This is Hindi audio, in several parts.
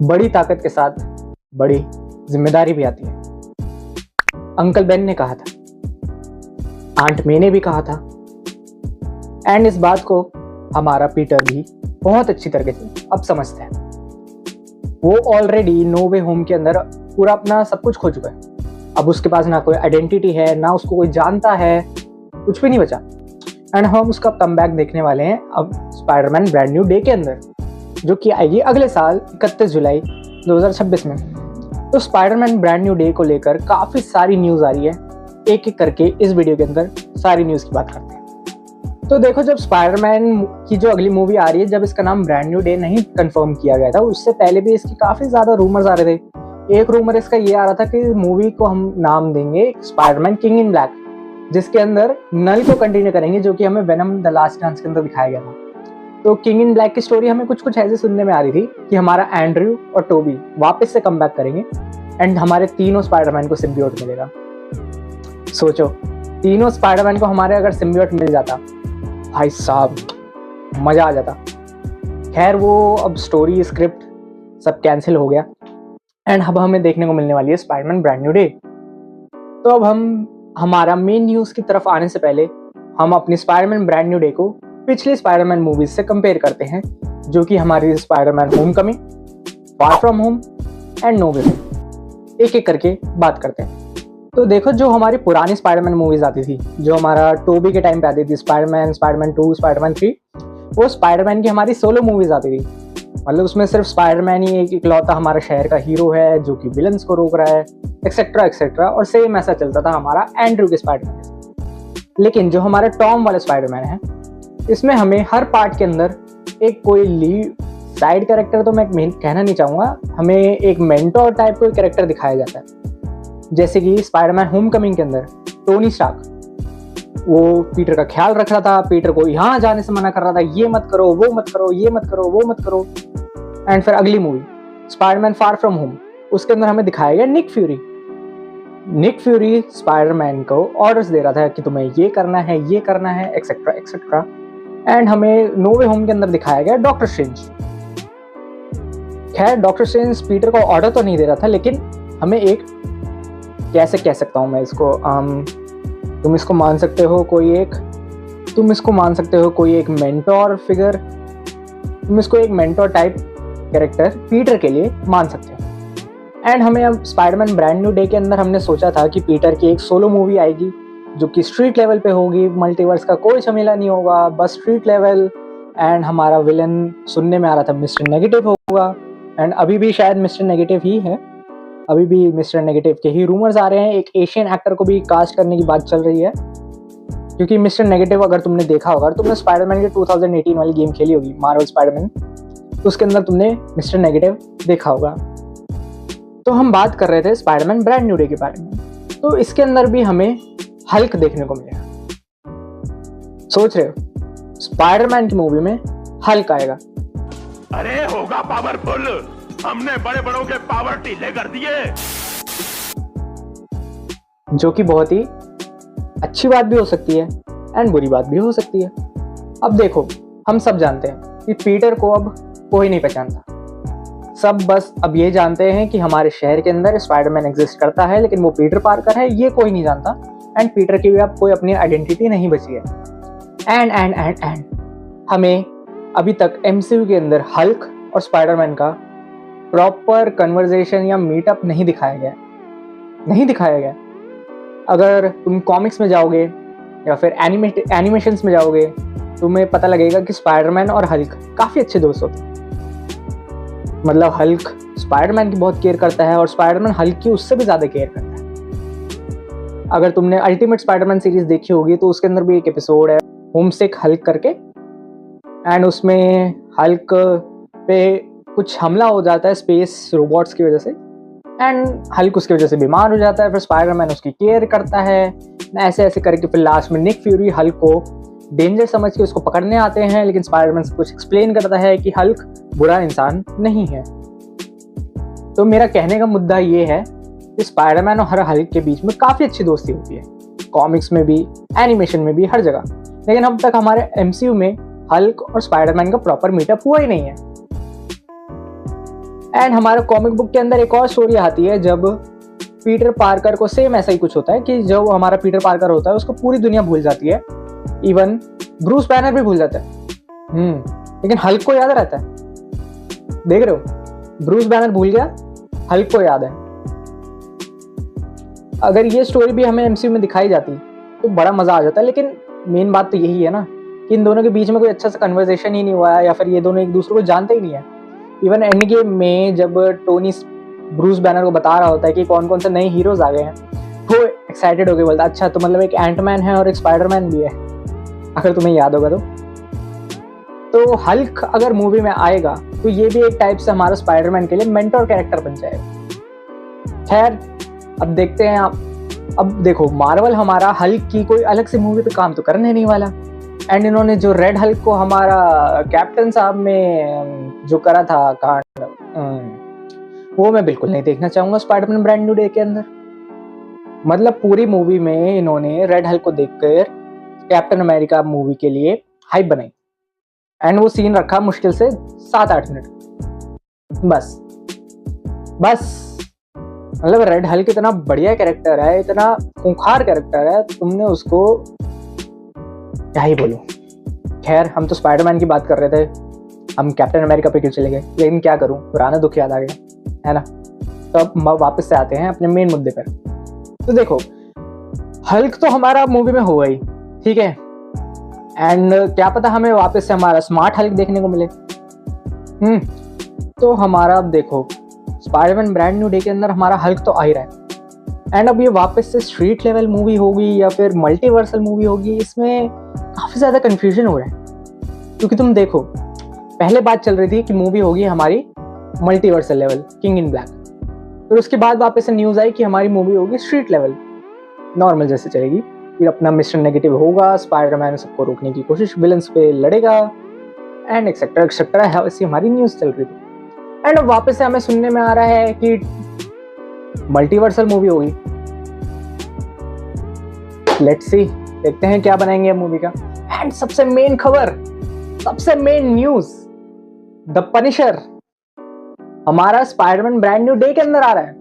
बड़ी ताकत के साथ बड़ी जिम्मेदारी भी आती है। अंकल बेन ने कहा था, आंट मे ने भी कहा था, एंड इस बात को हमारा पीटर भी बहुत अच्छी तरीके से अब समझते हैं। वो ऑलरेडी नो वे होम के अंदर पूरा अपना सब कुछ खो चुका है। अब उसके पास ना कोई आइडेंटिटी है, ना उसको कोई जानता है, कुछ भी नहीं बचा। एंड हम उसका कमबैक देखने वाले हैं अब स्पाइडरमैन ब्रांड न्यू डे के अंदर, जो कि आएगी अगले साल 31 जुलाई 2026 में। तो स्पाइडरमैन ब्रांड न्यू डे को लेकर काफ़ी सारी न्यूज़ आ रही है। एक एक करके इस वीडियो के अंदर सारी न्यूज़ की बात करते हैं। तो देखो, जब स्पाइडरमैन की जो अगली मूवी आ रही है, जब इसका नाम ब्रांड न्यू डे नहीं कंफर्म किया गया था, उससे पहले भी इसकी काफ़ी ज़्यादा रूमर्स आ रहे थे। एक रूमर इसका ये आ रहा था कि मूवी को हम नाम देंगे स्पाइडरमैन किंग इन ब्लैक, जिसके अंदर नल को कंटिन्यू करेंगे, जो कि हमें वेनम द लास्ट डांस के अंदर दिखाया गया था। तो किंग इन ब्लैक की स्टोरी हमें कुछ कुछ ऐसे सुनने में आ रही थी कि हमारा एंड्रयू और टोबी वापस से कम बैक करेंगे एंड हमारे तीनों स्पाइडरमैन को सिम्बियोट मिलेगा। सोचो, तीनों स्पाइडरमैन को हमारे अगर सिम्बियोट मिल जाता, भाई साहब मजा आ जाता। खैर, वो अब स्टोरी स्क्रिप्ट सब कैंसिल हो गया एंड अब हमें देखने को मिलने वाली है स्पाइडरमैन ब्रांड न्यू डे। तो अब हम हमारा मेन न्यूज़ की तरफ आने से पहले हम अपनी स्पाइडरमैन ब्रांड न्यू डे को पिछली स्पाइडरमैन मूवीज से कंपेयर करते हैं, जो कि हमारी Spiderman homecoming, far from home and no way home. एक एक करके बात करते हैं। तो देखो, जो हमारी पुरानी स्पाइडरमैन मूवीज आती थी, जो हमारा टोबी के टाइम पे आती थी, स्पाइडरमैन, स्पाइडरमैन 2, स्पाइडरमैन 3, वो स्पाइडरमैन की हमारी सोलो मूवीज आती थी। मतलब उसमें सिर्फ स्पाइडरमैन ही एक इकलौता हमारा शहर का हीरो है जो कि विलन्स को रोक रहा है, एक्सेट्रा एक्सेट्रा। और सेम ऐसा चलता था हमारा एंड्रयू के स्पाइडरमैन। लेकिन जो हमारा टॉम वाला स्पाइडरमैन है, इसमें हमें हर पार्ट के अंदर एक कोई लीड साइड कैरेक्टर, तो मैं कहना नहीं चाहूँगा, हमें एक मेंटोर टाइप कोई कैरेक्टर दिखाया जाता है। जैसे कि स्पाइडरमैन होमकमिंग के अंदर टोनी स्टार्क, वो पीटर का ख्याल रख रहा था, पीटर को यहाँ जाने से मना कर रहा था, ये मत करो, वो मत करो, ये मत करो, वो मत करो। एंड फिर अगली movie Spiderman far from home, उसके अंदर हमें दिखाया गया निक फ्यूरी स्पाइडरमैन को ऑर्डर्स दे रहा था कि तुम्हें ये करना है, ये करना है, एक्सेट्रा एक्सेट्रा। एंड हमें नो वे होम के अंदर दिखाया गया डॉक्टर स्ट्रेंज। खैर, डॉक्टर स्ट्रेंज पीटर को ऑर्डर तो नहीं दे रहा था, लेकिन हमें एक, कैसे कह सकता हूँ मैं इसको, तुम इसको मान सकते हो कोई एक मेंटोर फिगर, तुम इसको एक मेंटोर टाइप कैरेक्टर पीटर के लिए मान सकते हो। एंड हमें अब स्पाइडरमैन ब्रांड न्यू डे के अंदर हमने सोचा था कि पीटर की एक सोलो मूवी आएगी, जो कि स्ट्रीट लेवल पे होगी, मल्टीवर्स का कोई झमेला नहीं होगा, बस स्ट्रीट लेवल। एंड हमारा विलन सुनने में आ रहा था मिस्टर नेगेटिव होगा, एंड अभी भी शायद मिस्टर नेगेटिव ही है, अभी भी मिस्टर नेगेटिव के ही रूमर्स आ रहे हैं। एक एशियन एक्टर को भी कास्ट करने की बात चल रही है, क्योंकि मिस्टर नेगेटिव, अगर तुमने देखा होगा, तुमने स्पाइडरमैन की 2018 वाली गेम खेली होगी, मार्वल स्पाइडरमैन, तो उसके अंदर तुमने मिस्टर नेगेटिव देखा होगा। तो हम बात कर रहे थे स्पाइडरमैन ब्रांड न्यू डे के बारे में, तो इसके अंदर भी हमें हल्क देखने को मिलेगा। सोच रहे हो, स्पाइडरमैन की मूवी में हल्क आएगा। अरे होगा पावरफुल, हमने बड़े बड़ों के पावर ढीले कर दिए, जो कि बहुत ही अच्छी बात भी हो सकती है एंड बुरी बात भी हो सकती है। अब देखो, हम सब जानते हैं कि पीटर को अब कोई नहीं पहचानता। सब बस अब ये जानते हैं कि हमारे शहर के अंदर स्पाइडरमैन एग्जिस्ट करता है, लेकिन वो पीटर पार्कर है, ये कोई नहीं जानता। एंड पीटर की भी अब कोई अपनी आइडेंटिटी नहीं बची है। एंड हमें अभी तक MCU के अंदर हल्क और स्पाइडरमैन का प्रॉपर कन्वर्सेशन या मीटअप नहीं दिखाया गया। अगर तुम कॉमिक्स में जाओगे या फिर एनिमेशंस में जाओगे, तुम्हें पता लगेगा कि स्पाइडरमैन और हल्क काफ़ी अच्छे दोस्त होते हैं। मतलब हल्क स्पाइडरमैन की बहुत केयर करता है और स्पाइडरमैन हल्क की उससे भी ज़्यादा केयर करता है। अगर तुमने अल्टीमेट स्पाइडरमैन सीरीज देखी होगी, तो उसके अंदर भी एक एपिसोड है होमसिक हल्क करके, एंड उसमें हल्क पे कुछ हमला हो जाता है स्पेस रोबोट्स की वजह से, एंड हल्क उसकी वजह से बीमार हो जाता है। फिर स्पाइडरमैन उसकी केयर करता है, ऐसे ऐसे करके फिर लास्ट में निक फ्यूरी हल्क को डेंजर समझ के उसको पकड़ने आते हैं, लेकिन स्पाइडरमैन से कुछ एक्सप्लेन करता है कि हल्क बुरा इंसान नहीं है। तो मेरा कहने का मुद्दा ये है कि स्पाइडरमैन और हल्क के बीच में काफ़ी अच्छी दोस्ती होती है, कॉमिक्स में भी, एनिमेशन में भी, हर जगह। लेकिन अब तक हमारे MCU में हल्क और स्पाइडरमैन का प्रॉपर मीटअप हुआ ही नहीं है। एंड हमारे कॉमिक बुक के अंदर एक और स्टोरी आती है जब पीटर पार्कर को सेम ऐसा ही कुछ होता है कि जो हमारा पीटर पार्कर होता है उसको पूरी दुनिया भूल जाती है, इवन ब्रूस बैनर भी भूल जाता है। लेकिन हल्क को याद रहता है। देख रहे हो, ब्रूस बैनर भूल गया, हल्क को याद है। अगर ये स्टोरी भी हमें एमसीयू में दिखाई जाती तो बड़ा मजा आ जाता है। लेकिन मेन बात तो यही है ना कि इन दोनों के बीच में कोई अच्छा सा कन्वर्सेशन ही नहीं हुआ है, या फिर ये दोनों एक दूसरे को जानते ही नहीं है। इवन एंड गेम में जब टोनी ब्रूस बैनर को बता रहा होता है कि कौन कौन से नए हीरोज आ गए हैं, वो एक्साइटेड होकर बोलता है अच्छा तो मतलब एक एंटमैन है और एक स्पाइडरमैन भी है, अगर तुम्हें याद होगा तो हल्क अगर मूवी में आएगा तो ये भी एक टाइप से हमारा स्पाइडरमैन के लिए मेंटोर कैरेक्टर बन जाएगा। खैर अब देखते हैं। अब देखो, मार्वल हमारा हल्क की कोई अलग से मूवी पे काम तो करने नहीं वाला, एंड इन्होंने जो रेड हल्क को हमारा कैप्टन साहब में जो करा था कांड, वो मैं बिल्कुल नहीं देखना चाहूंगा स्पाइडरमैन ब्रांड न्यू डे के अंदर। मतलब पूरी मूवी में इन्होंने रेड हल्क को देखकर कैप्टन अमेरिका मूवी के लिए हाइप बनाई, एंड वो सीन रखा मुश्किल से 7-8 मिनट बस। मतलब रेड हल्क इतना बढ़िया कैरेक्टर है, इतना खूंखार कैरेक्टर है, तुमने उसको क्या ही बोलूं। खैर हम तो स्पाइडरमैन की बात कर रहे थे, हम कैप्टन अमेरिका पे क्यों चले गए, लेकिन क्या करूं, पुराना दुख याद आ गया है ना। तो अब वापस से आते हैं अपने मेन मुद्दे पर। तो देखो, हल्क तो हमारा मूवी में हो गई, ठीक है, एंड क्या पता हमें वापस से हमारा स्मार्ट हल्क देखने को मिले। तो हमारा अब देखो, स्पाइडरमैन ब्रांड न्यू डे के अंदर हमारा हल्क तो आ ही रहा है, एंड अब ये वापस से स्ट्रीट लेवल मूवी होगी या फिर मल्टीवर्सल मूवी होगी, इसमें काफी ज्यादा कंफ्यूजन हो रहा है। क्योंकि तुम देखो, पहले बात चल रही थी कि मूवी होगी हमारी multiversal level king in black, फिर उसके बाद वापस से न्यूज आई कि हमारी मूवी होगी स्ट्रीट लेवल नॉर्मल जैसे चलेगी। फिर अपना मिस्टर नेगेटिव होगा, स्पाइडरमैन सबको रोकने की कोशिश, विलन्स पे लड़ेगा, एंड एक्सेट्रा एक्सेट्रा है, ऐसी हमारी न्यूज चल रही थी। एंड अब वापस से हमें सुनने में आ रहा है कि मल्टीवर्सल मूवी होगी। लेट्स सी, देखते हैं क्या बनाएंगे मूवी का। एंड सबसे मेन खबर, सबसे मेन न्यूज, द पनिशर हमारा स्पाइडरमैन ब्रांड न्यू डे के अंदर आ रहा है।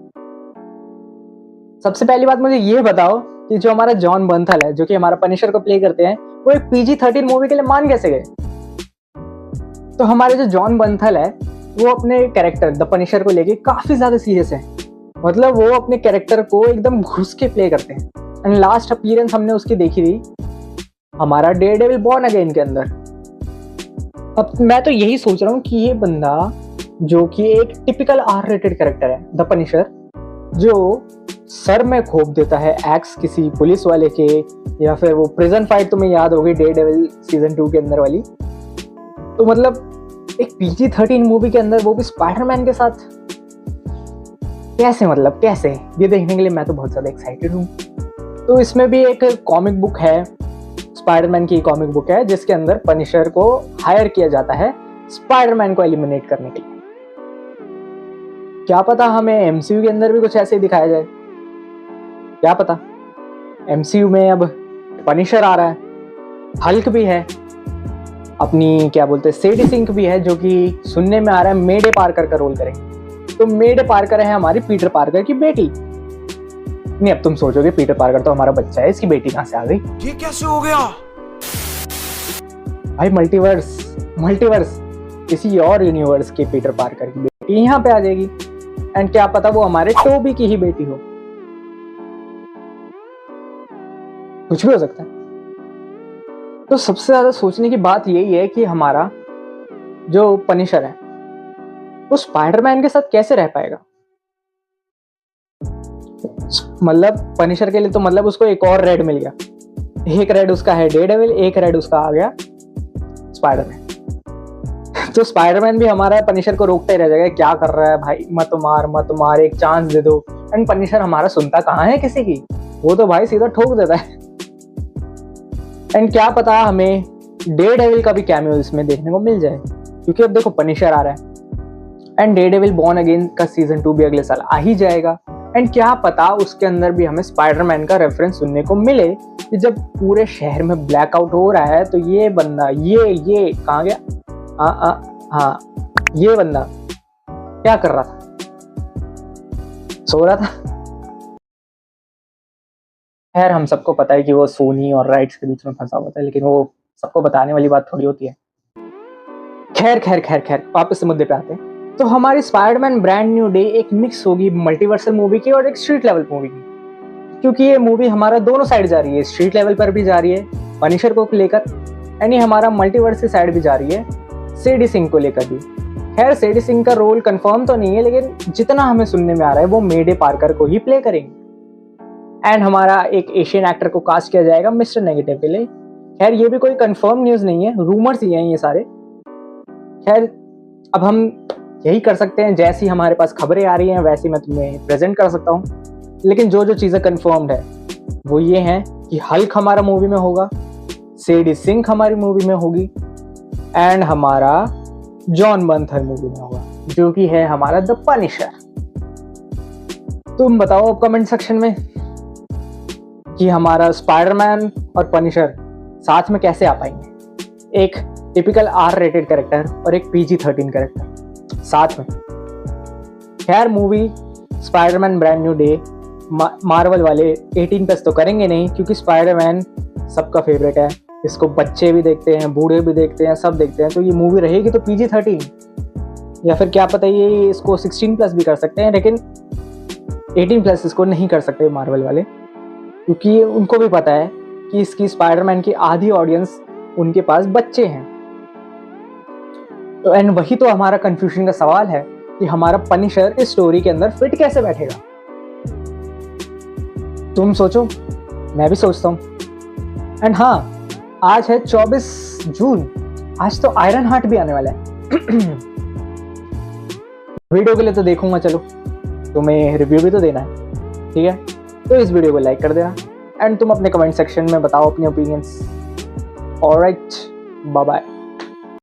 सबसे पहली बात मुझे ये बताओ कि जो हमारा जॉन बर्नथल है, जो कि हमारा पनिशर को प्ले करते हैं, वो एक PG-13 मूवी के लिए मान कैसे गए। तो हमारे जो जॉन बर्नथल है वो अपने कैरेक्टर द पनिशर को लेके काफी ज्यादा सीरियस है। मतलब वो अपने कैरेक्टर को एकदम घुस के प्ले करते हैं, एंड लास्ट अपीयरेंस हमने उसकी देखी थी हमारा डेयरडेविल बॉर्न अगेन के अंदर। अब मैं तो यही सोच रहा हूँ कि ये बंदा जो कि एक टिपिकल R-रेटेड कैरेक्टर है, द पनिशर, जो सर में खोप देता है एक्स किसी पुलिस वाले के, या फिर वो प्रिजन फाइट तुम्हें याद होगी डेयरडेविल सीजन 2 के अंदर वाली। तो मतलब एक PG-13 मूवी के अंदर, वो भी स्पाइडरमैन के साथ, कैसे, मतलब कैसे, ये देखने के लिए मैं तो बहुत ज्यादा एक्साइटेड हूँ। तो इसमें भी एक कॉमिक बुक है, स्पाइडरमैन की कॉमिक बुक है, जिसके अंदर पनिशर को हायर किया जाता है स्पाइडरमैन को एलिमिनेट करने के लिए। क्या पता हमें MCU के अंदर भी कुछ ऐसे ही दिखाया जाए, क्या पता। MCU में अब पनिशर आ रहा है, हल्क भी है, अपनी क्या बोलते हैं सेडी सिंक भी है, जो कि सुनने में आ रहा है मेडे पार्कर का रोल करेंगे। तो मेडे पार्कर है हमारी पीटर पार्कर की बेटी। नहीं, अब तुम सोचोगे पीटर पार्कर तो हमारा बच्चा है, इसकी बेटी कहां से आ गई, ये कैसे हो गया भाई। मल्टीवर्स किसी और यूनिवर्स के पीटर पार्कर की बेटी यहाँ पे आ जाएगी, एंड क्या पता वो हमारे टोबी की ही बेटी हो, कुछ भी हो सकता है। तो सबसे ज्यादा सोचने की बात यही है कि हमारा जो पनिशर है वो स्पाइडरमैन के साथ कैसे रह पाएगा। मतलब पनिशर के लिए तो मतलब उसको एक और रेड मिल गया, एक रेड उसका है डेयरडेविल, एक रेड उसका आ गया स्पाइडरमैन। तो स्पाइडरमैन भी हमारा पनिशर को रोकते रह जाएगा, क्या कर रहा है भाई, मत मार, एक चांस दे दो। एंड पनिशर हमारा सुनता कहाँ है किसी की, वो तो भाई सीधा ठोक देता है। एंड क्या पता हमें डेयरडेविल का भी कैमियो इसमें देखने को मिल जाए, क्योंकि अब देखो पनिशर आ रहा है, एंड डेयरडेविल बॉर्न अगेन का सीजन 2 भी अगले साल आ ही जाएगा। एंड क्या पता उसके अंदर भी हमें स्पाइडरमैन का रेफरेंस सुनने को मिले कि जब पूरे शहर में ब्लैकआउट हो रहा है तो ये बंदा, ये कहाँ गया, हाँ ये बंदा क्या कर रहा था? सो रहा था। खैर हम सबको पता है कि वो सोनी और राइट्स के बीच में फंसा हुआ था, लेकिन वो सबको बताने वाली बात थोड़ी होती है। खैर खैर खैर खैर वापस से मुद्दे पे आते हैं। तो हमारी स्पाइडरमैन ब्रांड न्यू डे एक मिक्स होगी मल्टीवर्सल मूवी की और एक स्ट्रीट लेवल मूवी की, क्योंकि ये मूवी हमारा दोनों साइड जा रही है, स्ट्रीट लेवल पर भी जा रही है पनिशर को लेकर, यानी हमारा मल्टीवर्स की साइड भी जा रही है सेडी सिंह को लेकर भी। खैर सेडी सिंह का रोल कंफर्म तो नहीं है, लेकिन जितना हमें सुनने में आ रहा है वो मेडे पार्कर को ही प्ले करेंगे। एंड हमारा एक एशियन एक्टर को कास्ट किया जाएगा मिस्टर नेगेटिव के लिए। खैर ये भी कोई कंफर्म न्यूज़ नहीं है, रूमर्स ही हैं ये सारे। खैर अब हम यही कर सकते हैं, जैसी हमारे पास खबरें आ रही हैं वैसी मैं तुम्हें प्रेजेंट कर सकता हूँ। लेकिन जो जो चीज़ें कंफर्म्ड है वो ये हैं कि हल्क हमारा मूवी में होगा, सेडी सिंह हमारी मूवी में होगी, एंड हमारा जॉन बंथर मूवी में होगा, जो कि है हमारा द पनिशर। तुम बताओ अब कमेंट सेक्शन में कि हमारा स्पाइडरमैन और पनिशर साथ में कैसे आ पाएंगे, एक टिपिकल आर रेटेड कैरेक्टर और एक PG-13 कैरेक्टर साथ में। खैर movie Spiderman brand new day Marvel वाले 18+ तो करेंगे नहीं, क्योंकि स्पाइडरमैन सबका फेवरेट है, इसको बच्चे भी देखते हैं, बूढ़े भी देखते हैं, सब देखते हैं। तो ये मूवी रहेगी तो PG-13, या फिर क्या पता ये इसको 16+ भी कर सकते हैं, लेकिन 18+ इसको नहीं कर सकते मार्वल वाले, क्योंकि उनको भी पता है कि इसकी स्पाइडरमैन की आधी ऑडियंस उनके पास बच्चे हैं। तो एंड वही तो हमारा कंफ्यूजन का सवाल है कि हमारा पनिशर इस स्टोरी के अंदर फिट कैसे बैठेगा। तुम सोचो, मैं भी सोचता हूँ। एंड हाँ, आज है 24 जून, आज तो आयरन हार्ट भी आने वाला है। वीडियो के लिए तो देखूंगा, चलो तुम्हें रिव्यू भी तो देना है, ठीक है? तो इस वीडियो को लाइक कर देना एंड तुम अपने कमेंट सेक्शन में बताओ अपने ओपिनियंस। Alright, bye bye.